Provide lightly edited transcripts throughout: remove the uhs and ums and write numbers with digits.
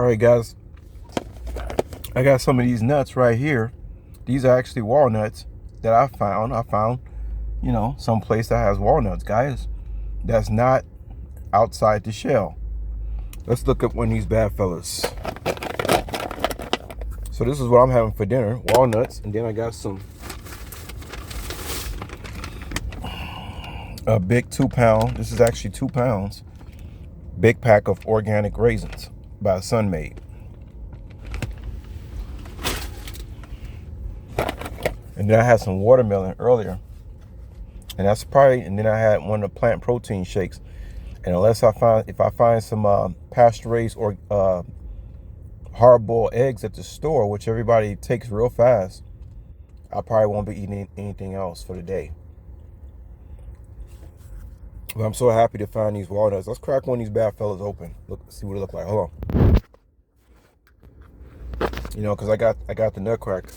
All right, guys, I got some of these nuts right here. These are actually walnuts that I found. You know, some place that has walnuts, guys. That's not outside the shell. Let's look at one of these bad fellas. So this is what I'm having for dinner, walnuts, and then I got a big 2 pound, this is actually 2 pounds, big pack of organic raisins by Sunmade. And then I had some watermelon earlier. And that's probably, and then I had one of the plant protein shakes. And if I find some pasture raised or hard-boiled eggs at the store, which everybody takes real fast, I probably won't be eating anything else for the day. But I'm so happy to find these walnuts. Let's crack one of these bad fellas open. Look, see what it look like. Hold on. You know, because I got the nut cracker.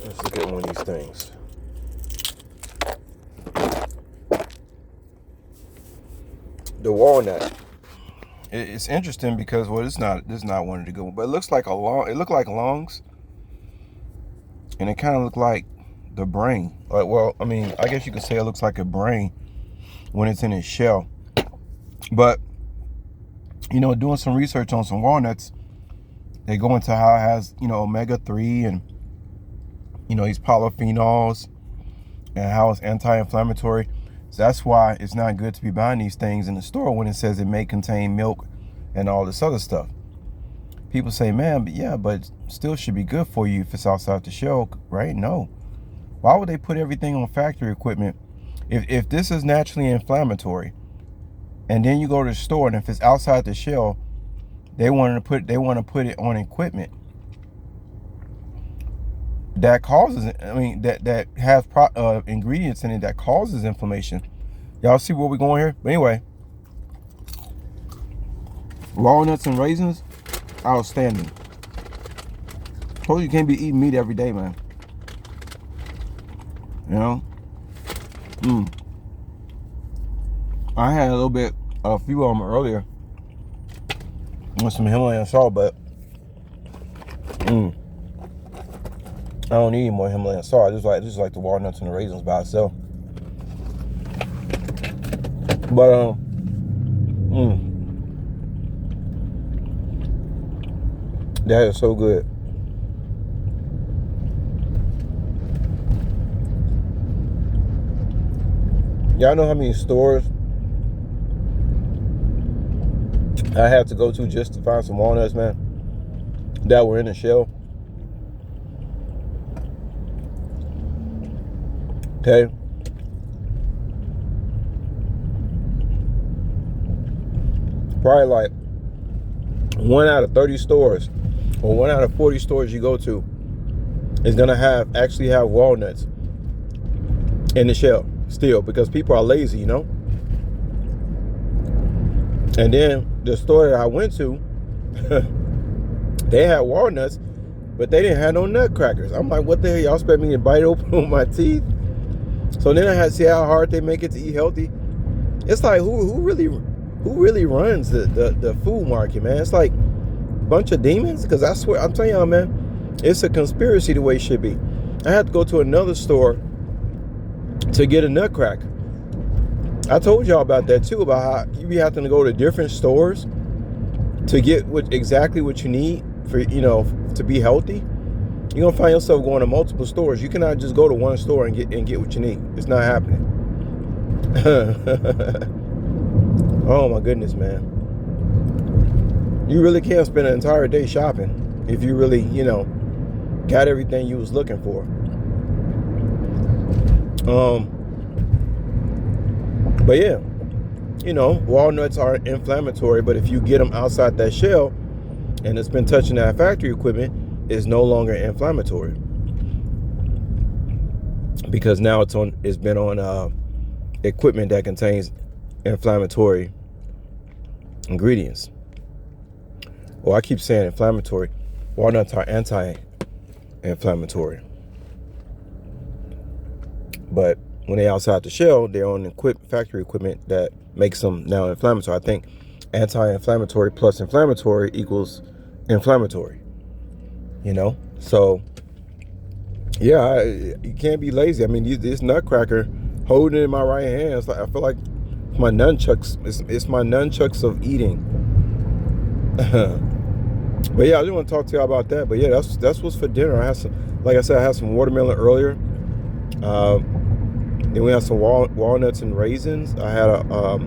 Let's look at one of these things. The walnut. It's interesting because, well, this is not one of the good ones, but it looks like it looked like lungs, and it kind of looked like the brain. Like, well, I mean, I guess you could say it looks like a brain when it's in its shell. But you know, doing some research on some walnuts, they go into how it has, you know, omega-3 and, you know, these polyphenols, and how it's anti-inflammatory. So that's why it's not good to be buying these things in the store when it says it may contain milk and all this other stuff. People say, man, but yeah, but it still should be good for you if it's outside the shell, right? No. Why would they put everything on factory equipment if this is naturally inflammatory? And then you go to the store, and if it's outside the shell, they want to put it on equipment that causes, I mean, that has ingredients in it that causes inflammation. Y'all see where we're going here? But anyway, walnuts and raisins, outstanding. Told you can't be eating meat every day, man. You know? I had a few of them earlier with some Himalayan salt, but I don't need any more Himalayan salt. I just like the walnuts and the raisins by itself. But that is so good. Y'all know how many stores I had to go to just to find some walnuts, man, that were in the shell? Okay. Probably like 1 out of 30 stores or 1 out of 40 stores you go to is gonna actually have walnuts in the shell still, because people are lazy, you know. And then the store that I went to, they had walnuts, but they didn't have no nutcrackers. I'm like, what the hell? Y'all expect me to bite open with my teeth? So then I had to see how hard they make it to eat healthy. It's like, who really runs the food market, man? It's like a bunch of demons. Because I swear, I'm telling y'all, man, it's a conspiracy the way it should be. I had to go to another store to get a nutcracker. I told y'all about that too, about how you be having to go to different stores to get exactly what you need for, you know, to be healthy. You're gonna find yourself going to multiple stores. You cannot just go to one store and get what you need. It's not happening. Oh my goodness, man. You really can't spend an entire day shopping if you really, you know, got everything you was looking for. But yeah, you know, walnuts are inflammatory, but if you get them outside that shell and it's been touching that factory equipment, it's no longer inflammatory, because now it's been on equipment that contains inflammatory ingredients. Well, I keep saying inflammatory. Walnuts are anti-inflammatory. But when they outside the shell, they're on factory equipment that makes them now inflammatory. I think anti-inflammatory plus inflammatory equals inflammatory. So yeah, you can't be lazy. I mean, this nutcracker, holding it in my right hand, it's like I feel like my nunchucks. It's my nunchucks of eating. But yeah, I just want to talk to you about that. But yeah, that's what's for dinner. I had some, like I said, I had some watermelon earlier. Then we had some walnuts and raisins. I had a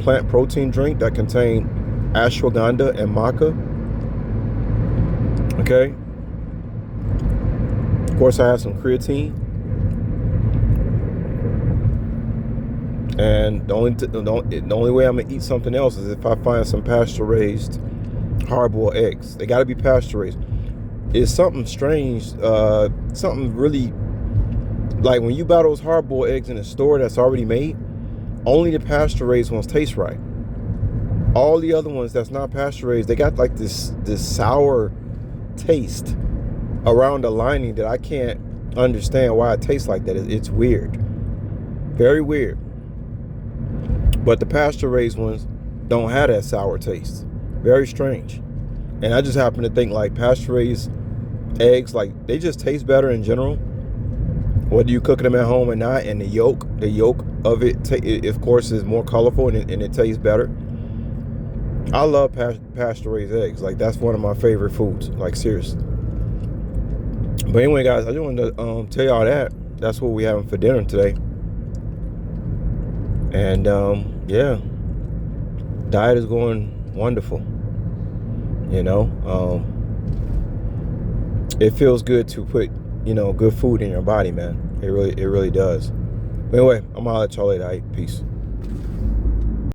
plant protein drink that contained ashwagandha and maca. Okay. Of course, I had some creatine. And the only way I'm gonna eat something else is if I find some pasture-raised hard-boiled eggs. They got to be pasture-raised. It's something strange, something really, like when you buy those hard-boiled eggs in a store that's already made, only the pasture-raised ones taste right. All the other ones that's not pasture-raised, they got like this sour taste around the lining that I can't understand why it tastes like that. It's weird, very weird. But the pasture-raised ones don't have that sour taste. Very strange. And I just happen to think like pasture-raised eggs, like they just taste better in general, whether you cooking them at home or not. And the yolk of it, of course, is more colorful and it tastes better. I love pasture-raised eggs. Like that's one of my favorite foods. Like seriously. But anyway, guys, I just wanted to tell y'all that's what we having for dinner today. And yeah, diet is going wonderful. It feels good to put good food in your body, man. It really does. But anyway, I'm gonna let y'all later. Peace.